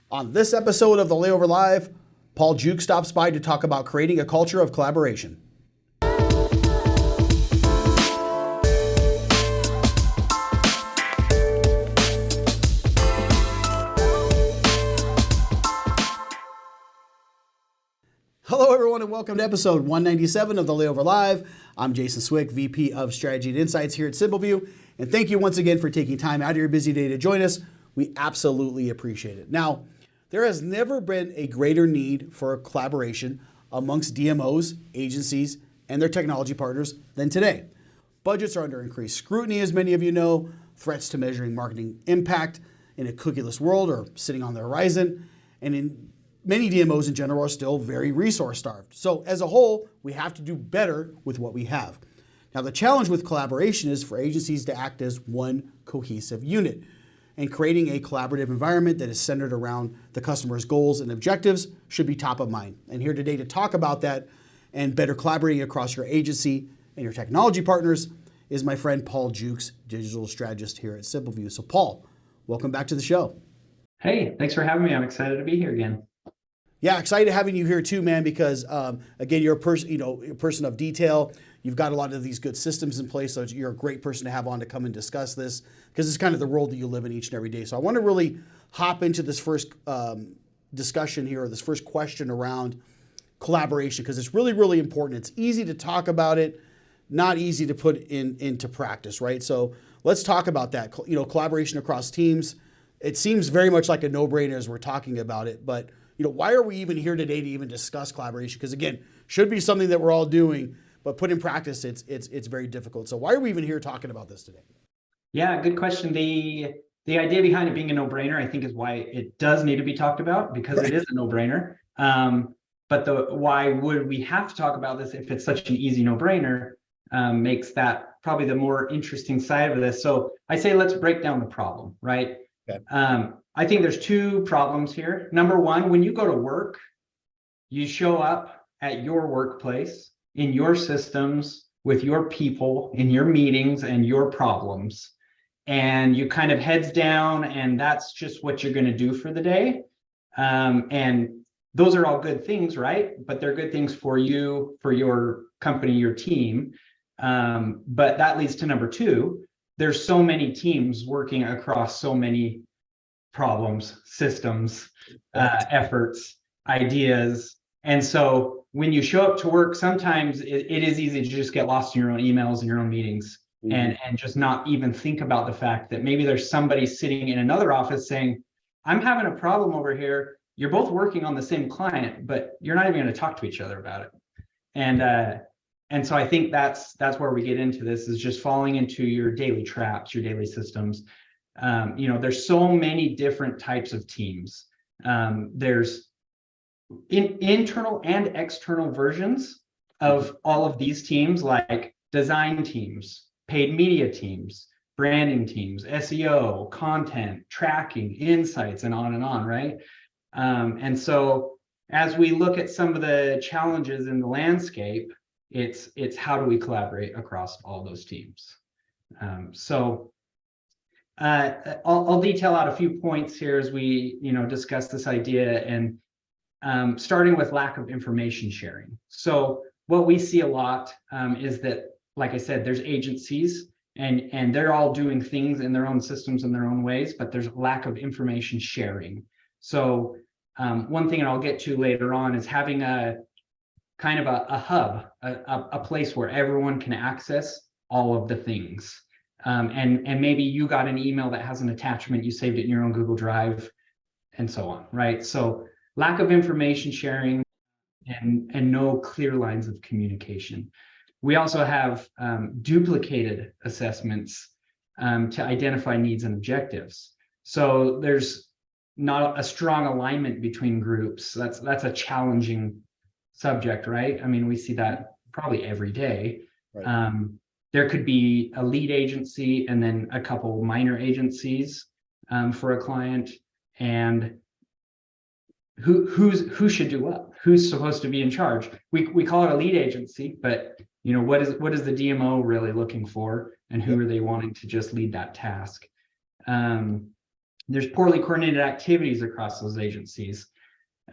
On this episode of the Layover Live, Paul Jewkes stops by to talk about creating a culture of collaboration. Hello, everyone, and welcome to episode 197 of the Layover Live. I'm Jason Swick, VP of Strategy and Insights here at Simpleview, and thank you once again for taking time out of your busy day to join us. We absolutely appreciate it. Now, there has never been a greater need for collaboration amongst DMOs, agencies, and their technology partners than today. Budgets are under increased scrutiny, as many of you know. Threats to measuring marketing impact in a cookieless world are sitting on the horizon, and in many DMOs in general are still very resource starved. So as a whole, we have to do better with what we have. Now, the challenge with collaboration is for agencies to act as one cohesive unit, and creating a collaborative environment that is centered around the customer's goals and objectives should be top of mind. And here today to talk about that and better collaborating across your agency and your technology partners is my friend Paul Jewkes, digital strategist here at Simpleview. So Paul, welcome back to the show. Hey, thanks for having me. I'm excited to be here again. Yeah, excited having you here too, man, because again, you're a person of detail. You've got a lot of these good systems in place, so you're a great person to have on to come and discuss this, because it's kind of the world that you live in each and every day. So I want to really hop into this first discussion here, or this first question around collaboration, because it's really, really important. It's easy to talk about it, not easy to put into practice, right? So let's talk about that. Collaboration across teams. It seems very much like a no-brainer as we're talking about it, but why are we even here today to even discuss collaboration? Because again, should be something that we're all doing, but put in practice, it's very difficult. So why are we even here talking about this today? Yeah, good question. The idea behind it being a no-brainer, I think, is why it does need to be talked about, because It is a no-brainer. But why would we have to talk about this if it's such an easy no-brainer makes that probably the more interesting side of this. So I say let's break down the problem, right? Okay. I think there's two problems here. Number one, when you go to work, you show up at your workplace, in your systems, with your people, in your meetings and your problems, and you kind of heads down, and that's just what you're going to do for the day. And those are all good things, right? But they're good things for you, for your company, your team. But that leads to number two. There's so many teams working across so many problems, systems, efforts, ideas. And so when you show up to work, sometimes it is easy to just get lost in your own emails and your own meetings, and just not even think about the fact that maybe there's somebody sitting in another office saying, I'm having a problem over here. You're both working on the same client, but you're not even going to talk to each other about it. And so I think that's where we get into this, is just falling into your daily traps, your daily systems. There's so many different types of teams. There's internal and external versions of all of these teams, like design teams, paid media teams, branding teams, SEO, content, tracking, insights, and on, right? And so as we look at some of the challenges in the landscape, it's how do we collaborate across all those teams? I'll detail out a few points here as we discuss this idea, and starting with lack of information sharing. So what we see a lot is that, like I said, there's agencies and they're all doing things in their own systems in their own ways, but there's lack of information sharing. So one thing I'll get to later on is having a kind of a hub, a place where everyone can access all of the things. And maybe you got an email that has an attachment, you saved it in your own Google Drive, and so on, right? So lack of information sharing and no clear lines of communication. We also have duplicated assessments to identify needs and objectives. So there's not a strong alignment between groups. That's a challenging subject, right? I mean, we see that probably every day. Right. There could be a lead agency and then a couple minor agencies for a client, and who should do what? Who's supposed to be in charge? We call it a lead agency, but what is the DMO really looking for, and who are they wanting to just lead that task? There's poorly coordinated activities across those agencies.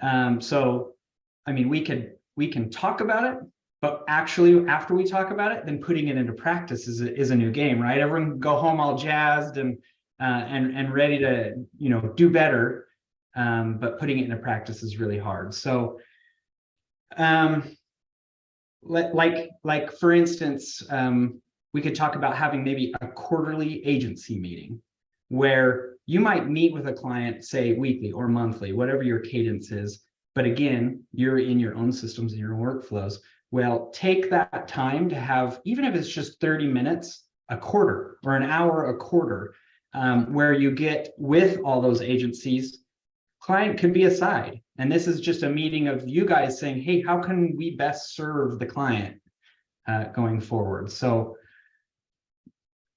So, I mean, we can talk about it, but actually after we talk about it, then putting it into practice is a new game, right? Everyone can go home all jazzed and ready to, do better. But putting it into practice is really hard. So, like for instance, we could talk about having maybe a quarterly agency meeting where you might meet with a client, say weekly or monthly, whatever your cadence is. But again, you're in your own systems and your own workflows. Well, take that time to have, even if it's just 30 minutes a quarter or an hour a quarter, where you get with all those agencies. Client could be a side. And this is just a meeting of you guys saying, hey, how can we best serve the client going forward? So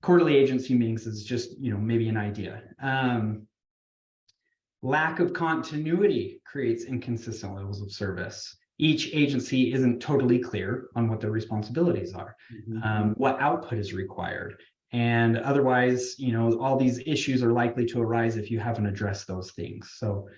quarterly agency meetings is just, maybe an idea. Lack of continuity creates inconsistent levels of service. Each agency isn't totally clear on what their responsibilities are, what output is required. And otherwise, all these issues are likely to arise if you haven't addressed those things. So,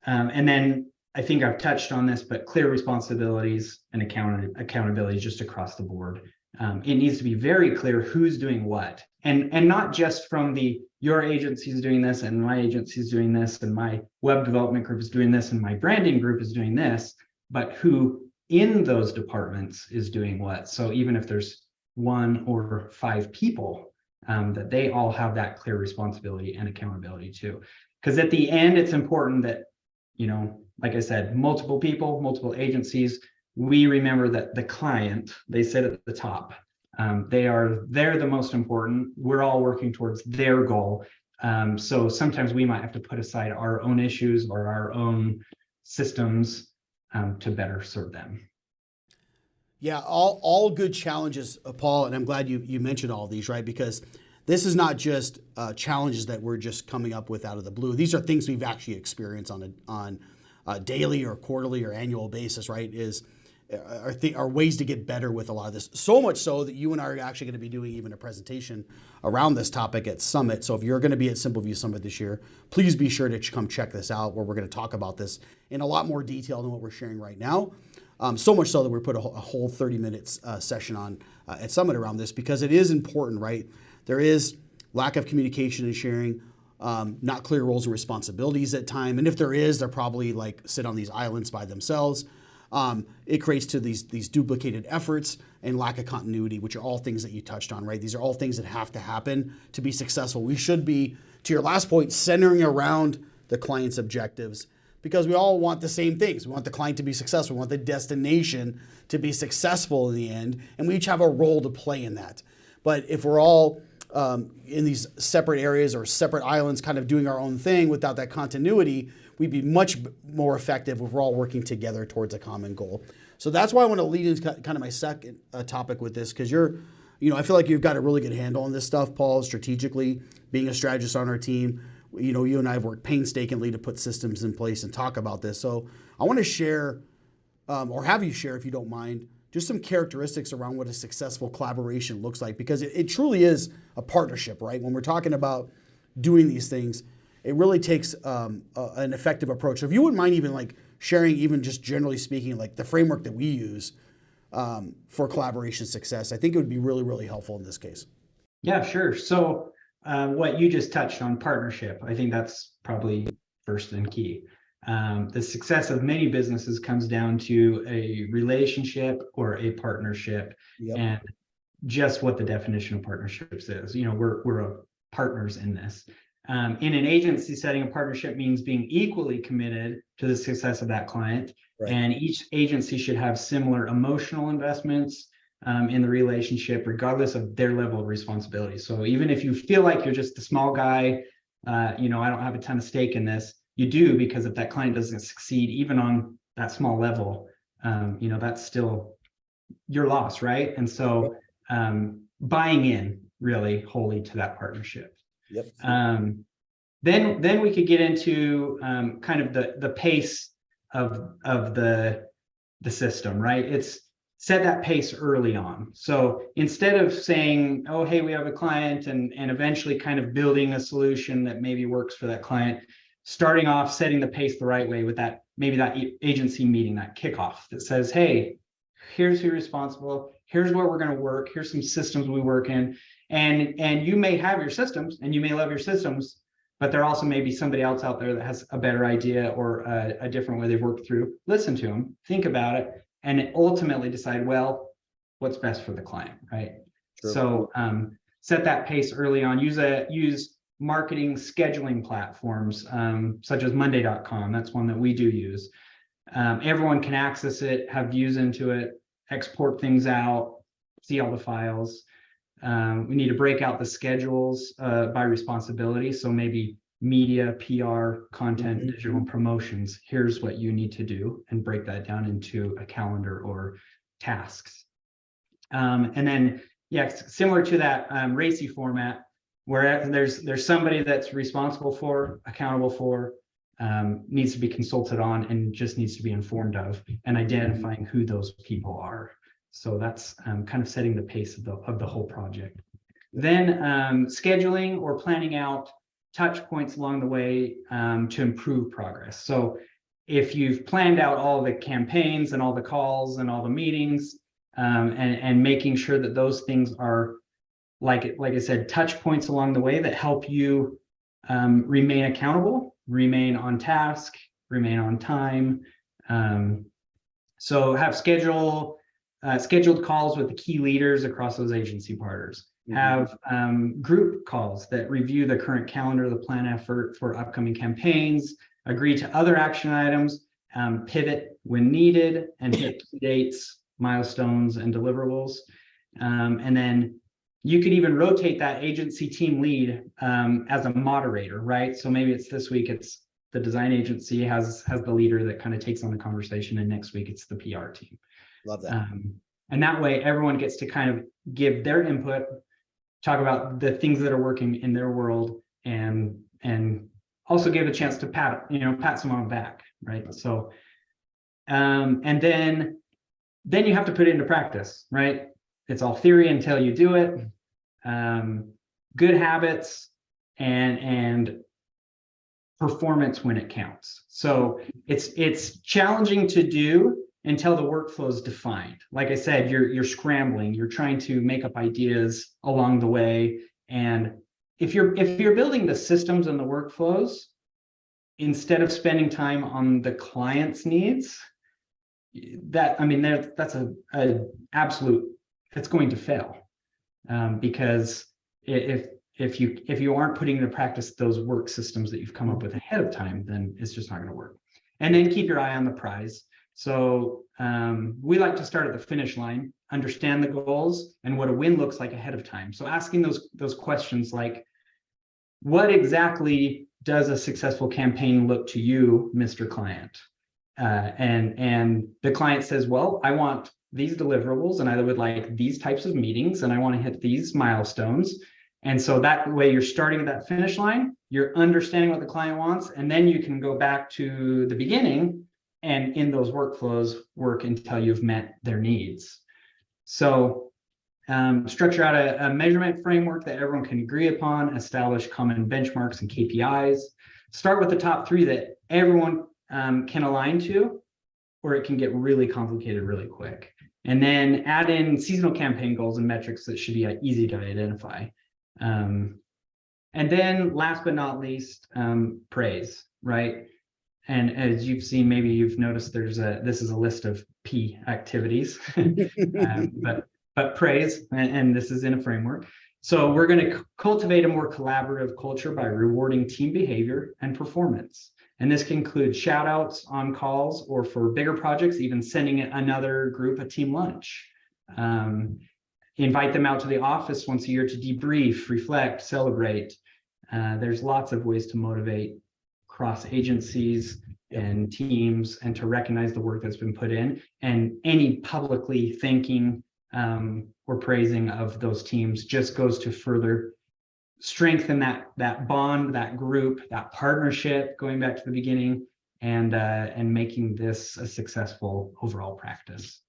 and then I think I've touched on this, but clear responsibilities and accountability just across the board. It needs to be very clear who's doing what, and not just from your agency is doing this and my agency is doing this and my web development group is doing this and my branding group is doing this, but who in those departments is doing what. So even if there's 1 or 5 people, that they all have that clear responsibility and accountability too. Because at the end, it's important that, like I said, multiple people, multiple agencies, we remember that the client, they sit at the top. They're the most important. We're all working towards their goal. So sometimes we might have to put aside our own issues or our own systems to better serve them. Yeah, all good challenges, Paul, and I'm glad you mentioned all these, right? Because this is not just challenges that we're just coming up with out of the blue. These are things we've actually experienced on a daily or quarterly or annual basis, right? Are ways to get better with a lot of this. So much so that you and I are actually going to be doing even a presentation around this topic at Summit. So if you're going to be at Simpleview Summit this year, please be sure to come check this out, where we're going to talk about this in a lot more detail than what we're sharing right now. So much so that we put a whole 30 minutes session on at Summit around this, because it is important, right? There is lack of communication and sharing, not clear roles and responsibilities at time. And if there is, they're probably sit on these islands by themselves. It creates to these duplicated efforts and lack of continuity, which are all things that you touched on, right? These are all things that have to happen to be successful. We should be, to your last point, centering around the client's objectives, because we all want the same things. We want the client to be successful. We want the destination to be successful in the end, and we each have a role to play in that. But if we're all in these separate areas or separate islands kind of doing our own thing without that continuity, we'd be much more effective if we're all working together towards a common goal. So that's why I want to lead into kind of my second topic with this, because I feel like you've got a really good handle on this stuff, Paul, strategically, being a strategist on our team. You and I have worked painstakingly to put systems in place and talk about this. So I want to share, or have you share, if you don't mind, just some characteristics around what a successful collaboration looks like, because it truly is a partnership, right? When we're talking about doing these things, it really takes an effective approach. So if you wouldn't mind even sharing, even just generally speaking, the framework that we use for collaboration success, I think it would be really, really helpful in this case. Yeah, sure. So what you just touched on, partnership, I think that's probably first and key. The success of many businesses comes down to a relationship or a partnership. Yep. And just what the definition of partnerships is. We're partners in this. In an agency setting, a partnership means being equally committed to the success of that client. Right. And each agency should have similar emotional investments in the relationship, regardless of their level of responsibility. So even if you feel like you're just the small guy, I don't have a ton of stake in this, you do, because if that client doesn't succeed, even on that small level, that's still your loss, right? And so buying in really wholly to that partnership. Yep. Then we could get into kind of the pace of the system, right? set that pace early on. So instead of saying, oh, hey, we have a client, and eventually kind of building a solution that maybe works for that client, starting off setting the pace the right way with that, maybe that agency meeting, that kickoff that says, hey, here's who's responsible, here's where we're going to work, here's some systems we work in. And you may have your systems and you may love your systems, but there also may be somebody else out there that has a better idea or a different way they've worked through. Listen to them, think about it, and ultimately decide, well, what's best for the client, right? True. So set that pace early on. Use marketing scheduling platforms such as Monday.com. That's one that we do use. Everyone can access it, have views into it, export things out, see all the files. We need to break out the schedules by responsibility. So maybe media, PR, content, digital promotions. Here's what you need to do, and break that down into a calendar or tasks. And then, yeah, similar to that RACI format, where there's somebody that's responsible for, accountable for, needs to be consulted on, and just needs to be informed of, and identifying who those people are. So that's kind of setting the pace of the whole project. Then scheduling or planning out touch points along the way to improve progress. So if you've planned out all the campaigns and all the calls and all the meetings, and making sure that those things are, like I said, touch points along the way that help you remain accountable, remain on task, remain on time. So have scheduled calls with the key leaders across those agency partners. Have group calls that review the current calendar, the plan effort for upcoming campaigns, agree to other action items, pivot when needed, and hit key dates, milestones, and deliverables. And then you could even rotate that agency team lead as a moderator, right? So maybe it's this week, it's the design agency has the leader that kind of takes on the conversation, and next week it's the PR team. Love that. And that way everyone gets to kind of give their input, talk about the things that are working in their world, and also give a chance to pat someone on the back, right? So and then you have to put it into practice, right? It's all theory until you do it. Good habits and performance when it counts. So it's challenging to do until the workflow is defined. Like I said, you're scrambling, you're trying to make up ideas along the way. And if you're building the systems and the workflows, instead of spending time on the client's needs, that's a absolute, it's going to fail. Because if you aren't putting into practice those work systems that you've come up with ahead of time, then it's just not going to work. And then keep your eye on the prize. So we like to start at the finish line, understand the goals and what a win looks like ahead of time. So asking those questions like, what exactly does a successful campaign look to you, Mr. Client? And the client says, well, I want these deliverables, and I would like these types of meetings, and I want to hit these milestones. And so that way you're starting at that finish line, you're understanding what the client wants, and then you can go back to the beginning and in those workflows work until you've met their needs. So structure out a measurement framework that everyone can agree upon, establish common benchmarks and KPIs, start with the top 3 that everyone can align to, or it can get really complicated really quick. And then add in seasonal campaign goals and metrics that should be easy to identify. And then last but not least, praise, right? And as you've seen, maybe you've noticed this is a list of P activities, but praise, and this is in a framework. So we're going to cultivate a more collaborative culture by rewarding team behavior and performance. And this can include shout outs on calls, or for bigger projects, even sending another group a team lunch. Invite them out to the office once a year to debrief, reflect, celebrate. There's lots of ways to motivate cross agencies and teams, and to recognize the work that's been put in. And any publicly thanking or praising of those teams just goes to further strengthen that bond, that group, that partnership, going back to the beginning, and making this a successful overall practice.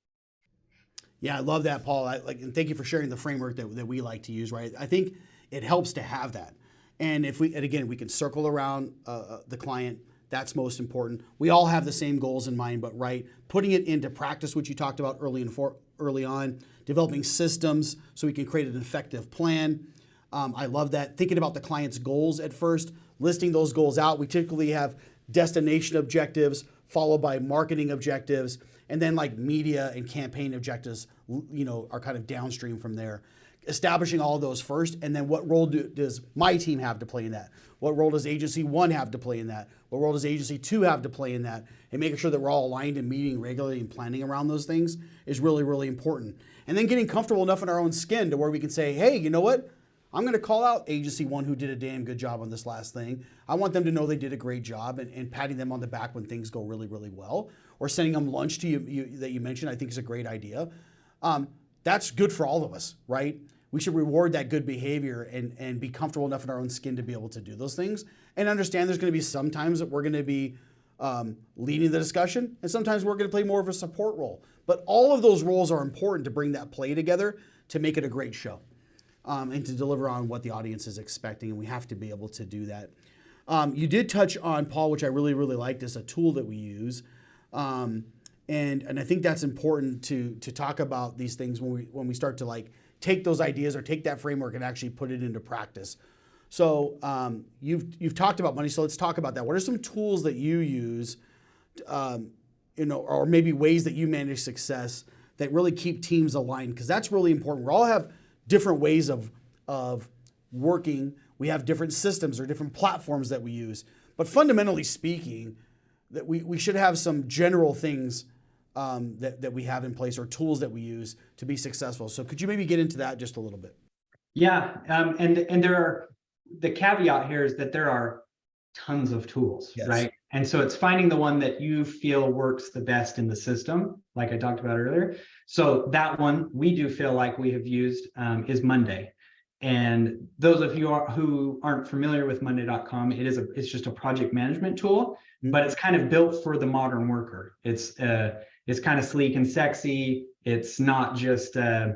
Yeah, I love that, Paul. And thank you for sharing the framework that we like to use, right? I think it helps to have that. And again, we can circle around the client. That's most important. We all have the same goals in mind, but right, putting it into practice, which you talked about early on, developing systems so we can create an effective plan. I love that. Thinking about the client's goals at first, listing those goals out. We typically have destination objectives followed by marketing objectives, and then like media and campaign objectives, are kind of downstream from there. Establishing all of those first, and then what role does my team have to play in that? What role does agency 1 have to play in that? What role does agency 2 have to play in that? And making sure that we're all aligned and meeting regularly and planning around those things is really, really important. And then getting comfortable enough in our own skin to where we can say, hey, you know what? I'm going to call out agency 1 who did a damn good job on this last thing. I want them to know they did a great job, and patting them on the back when things go really, really well, or sending them lunch to you that you mentioned, I think is a great idea. That's good for all of us, right? We should reward that good behavior and be comfortable enough in our own skin to be able to do those things, and understand there's going to be some times that we're going to be leading the discussion, and sometimes we're going to play more of a support role. But all of those roles are important to bring that play together to make it a great show. And to deliver on what the audience is expecting, and we have to be able to do that. You did touch on, Paul, which I really, really liked, is a tool that we use, and I think that's important to talk about these things when we start to like take those ideas or take that framework and actually put it into practice. So you've talked about money, so let's talk about that. What are some tools that you use, or maybe ways that you manage success that really keep teams aligned? Because that's really important. We all have different ways of working. We have different systems or different platforms that we use. But fundamentally speaking, that we should have some general things that we have in place, or tools that we use to be successful. So could you maybe get into that just a little bit? Yeah, and there are, the caveat here is that there are tons of tools, Yes. right? And so it's finding the one that you feel works the best in the system, like I talked about earlier. So that one we do feel like we have used is Monday. And those of you who aren't familiar with Monday.com, it's just a project management tool, but it's kind of built for the modern worker. It's kind of sleek and sexy. It's not just kind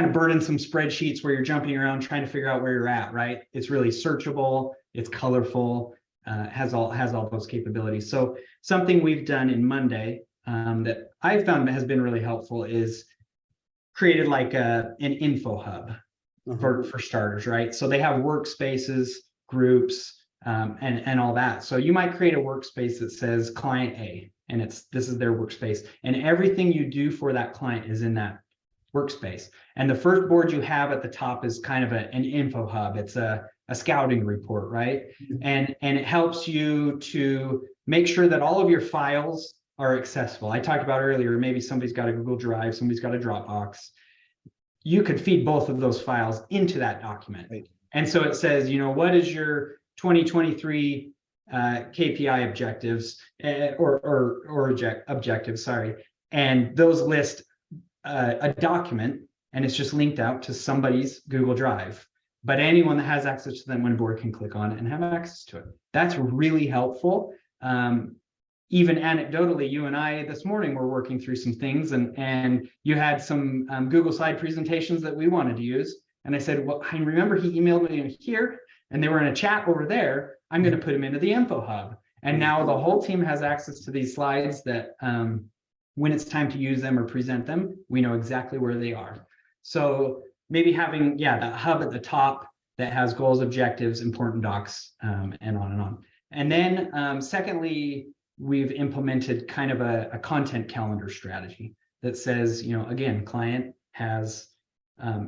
of burdensome spreadsheets where you're jumping around trying to figure out where you're at, right? It's really searchable. It's colorful. Has all those capabilities. So something we've done in Monday that I've found has been really helpful is created like an info hub for starters, right? So they have workspaces, groups, and all that. So you might create a workspace that says client A, and this is their workspace, and everything you do for that client is in that workspace. And the first board you have at the top is kind of an info hub. It's a scouting report, right? And it helps you to make sure that all of your files are accessible. I talked about earlier, maybe somebody's got a Google Drive, somebody's got a Dropbox. You could feed both of those files into that document. Right. And so it says, what is your 2023 KPI objectives objectives, sorry. And those list a document, and it's just linked out to somebody's Google Drive. But anyone that has access to that one board can click on it and have access to it. That's really helpful. Even anecdotally, you and I this morning were working through some things, and you had some Google slide presentations that we wanted to use. And I said, well, I remember he emailed me in here, and they were in a chat over there. I'm going to put them into the info hub. And now the whole team has access to these slides that when it's time to use them or present them, we know exactly where they are. So maybe having, that hub at the top that has goals, objectives, important docs, and on and on. And then secondly, we've implemented kind of a content calendar strategy that says, again, client has,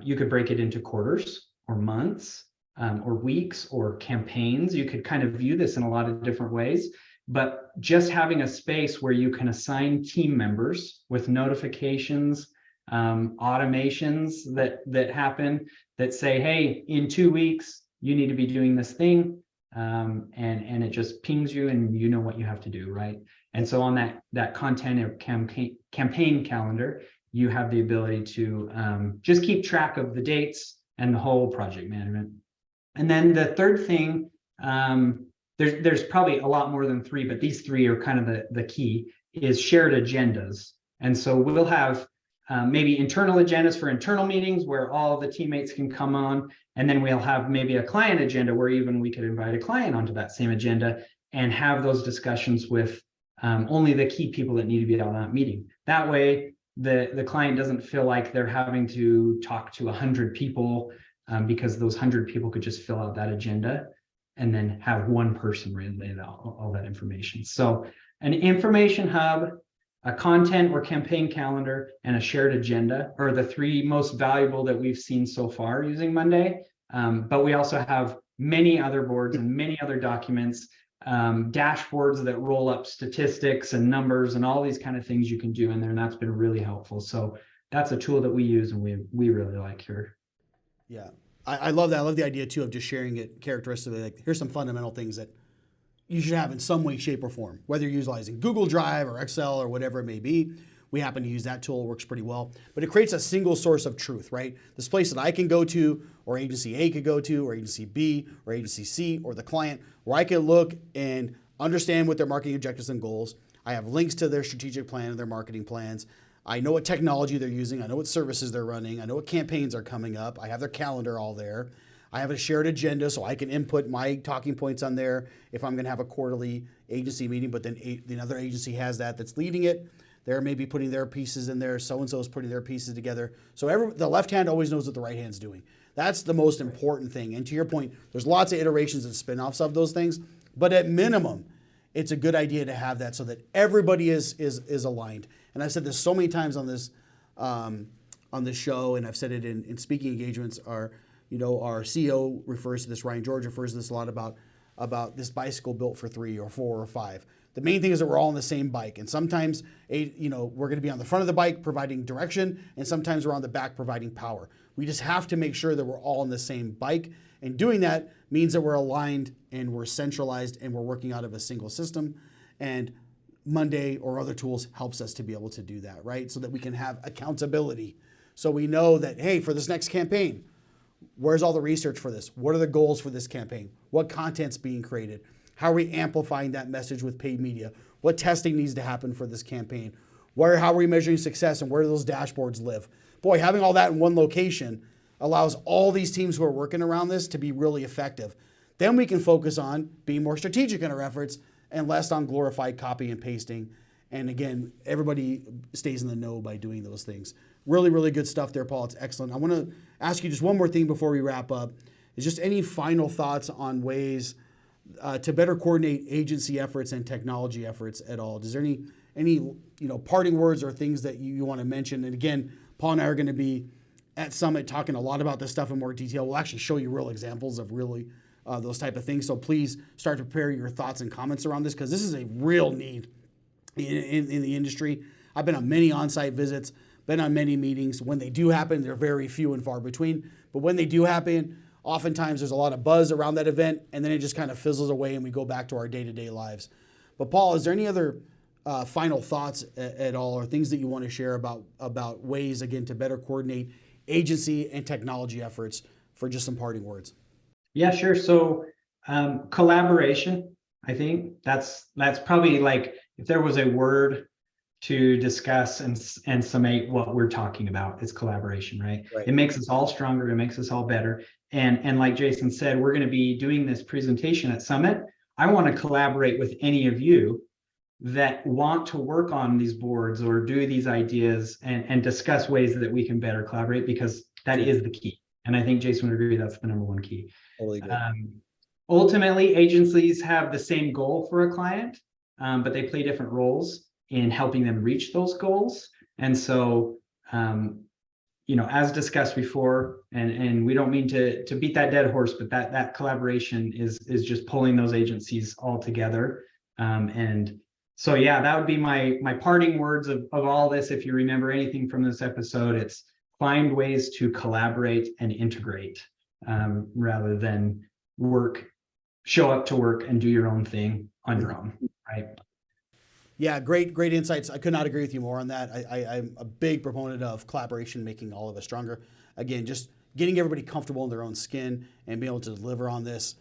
you could break it into quarters or months or weeks or campaigns. You could kind of view this in a lot of different ways. But just having a space where you can assign team members with notifications, automations that happen that say, hey, in 2 weeks, you need to be doing this thing. And it just pings you and you know what you have to do, right? And so on that content or campaign calendar, you have the ability to just keep track of the dates and the whole project management. And then the third thing, there's probably a lot more than three, but these three are kind of the key, is shared agendas. And so we'll have maybe internal agendas for internal meetings where all the teammates can come on. And then we'll have maybe a client agenda where even we could invite a client onto that same agenda and have those discussions with only the key people that need to be on that meeting. That way, the client doesn't feel like they're having to talk to 100 people because those 100 people could just fill out that agenda and then have one person relay all that information. So an information hub, a content or campaign calendar, and a shared agenda are the three most valuable that we've seen so far using Monday. But we also have many other boards and many other documents, dashboards that roll up statistics and numbers and all these kind of things you can do in there. And that's been really helpful. So that's a tool that we use and we really like here. Yeah, I love that. I love the idea too of just sharing it characteristically. Like, here's some fundamental things that you should have in some way, shape, or form, whether you're utilizing Google Drive or Excel or whatever it may be. We happen to use that tool, it works pretty well. But it creates a single source of truth, right? This place that I can go to, or agency A could go to, or agency B, or agency C, or the client, where I can look and understand what their marketing objectives and goals. I have links to their strategic plan and their marketing plans. I know what technology they're using. I know what services they're running. I know what campaigns are coming up. I have their calendar all there. I have a shared agenda, so I can input my talking points on there if I'm going to have a quarterly agency meeting, but then another agency has that's leading it. They're maybe putting their pieces in there. So-and-so is putting their pieces together. So the left hand always knows what the right hand's doing. That's the most important thing. And to your point, there's lots of iterations and spin-offs of those things, but at minimum, it's a good idea to have that so that everybody is aligned. And I've said this so many times on this show, and I've said it in speaking engagements. Our CEO refers to this, Ryan George refers to this a lot about this bicycle built for 3 or 4 or 5. The main thing is that we're all on the same bike. And sometimes, we're going to be on the front of the bike providing direction, and sometimes we're on the back providing power. We just have to make sure that we're all on the same bike. And doing that means that we're aligned and we're centralized and we're working out of a single system. And Monday or other tools helps us to be able to do that, right? So that we can have accountability. So we know that, hey, for this next campaign, where's all the research for this? What are the goals for this campaign? What content's being created? How are we amplifying that message with paid media? What testing needs to happen for this campaign? How are we measuring success, and where do those dashboards live? Boy, having all that in one location allows all these teams who are working around this to be really effective. Then we can focus on being more strategic in our efforts and less on glorified copy and pasting. And again, everybody stays in the know by doing those things. Really, really good stuff there, Paul. It's excellent. I want to ask you just one more thing before we wrap up. Is just any final thoughts on ways to better coordinate agency efforts and technology efforts at all? Is there any parting words or things that you want to mention? And again, Paul and I are going to be at Summit talking a lot about this stuff in more detail. We'll actually show you real examples of really those type of things. So please start to prepare your thoughts and comments around this, because this is a real need in the industry. I've been on many on-site visits, been on many meetings. When they do happen, they're very few and far between. But when they do happen, oftentimes there's a lot of buzz around that event, and then it just kind of fizzles away and we go back to our day-to-day lives. But Paul, is there any other final thoughts at all, or things that you want to share about ways, again, to better coordinate agency and technology efforts, for just some parting words? Yeah, sure. So collaboration, I think that's probably, like, if there was a word to discuss and summate what we're talking about, is collaboration, right? It makes us all stronger. It makes us all better. And like Jason said, we're going to be doing this presentation at Summit. I want to collaborate with any of you that want to work on these boards or do these ideas and discuss ways that we can better collaborate, because that is the key. And I think Jason would agree that's the number one key. Totally agree. Ultimately, agencies have the same goal for a client, but they play different roles in helping them reach those goals. And so, as discussed before, and we don't mean to beat that dead horse, but that collaboration is just pulling those agencies all together. And so, yeah, that would be my parting words of all this. If you remember anything from this episode, it's find ways to collaborate and integrate, rather than show up to work and do your own thing on your own, right? Yeah, great insights. I could not agree with you more on that. I'm a big proponent of collaboration making all of us stronger. Again, just getting everybody comfortable in their own skin and being able to deliver on this.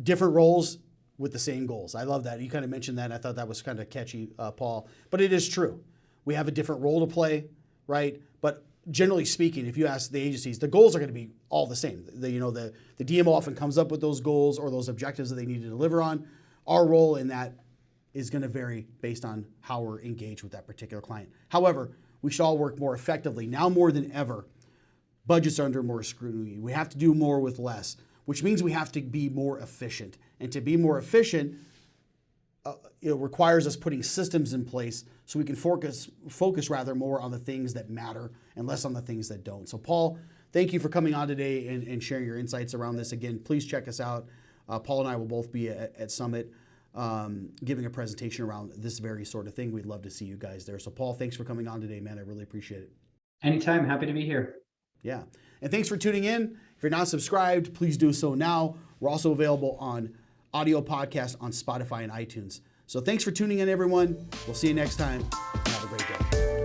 Different roles with the same goals. I love that. You kind of mentioned that. I thought that was kind of catchy, Paul. But it is true. We have a different role to play, right? But generally speaking, if you ask the agencies, the goals are going to be all the same. The DMO often comes up with those goals or those objectives that they need to deliver on. Our role in that is going to vary based on how we're engaged with that particular client. However, we should all work more effectively. Now more than ever, budgets are under more scrutiny. We have to do more with less, which means we have to be more efficient. And to be more efficient, it requires us putting systems in place so we can focus rather more on the things that matter and less on the things that don't. So Paul, thank you for coming on today and sharing your insights around this. Again, please check us out. Paul and I will both be at Summit giving a presentation around this very sort of thing. We'd love to see you guys there. So Paul, thanks for coming on today, man. I really appreciate it. Anytime, happy to be here. Yeah. And thanks for tuning in. If you're not subscribed, please do so now. We're also available on audio podcast on Spotify and iTunes. So thanks for tuning in, everyone. We'll see you next time. Have a great day.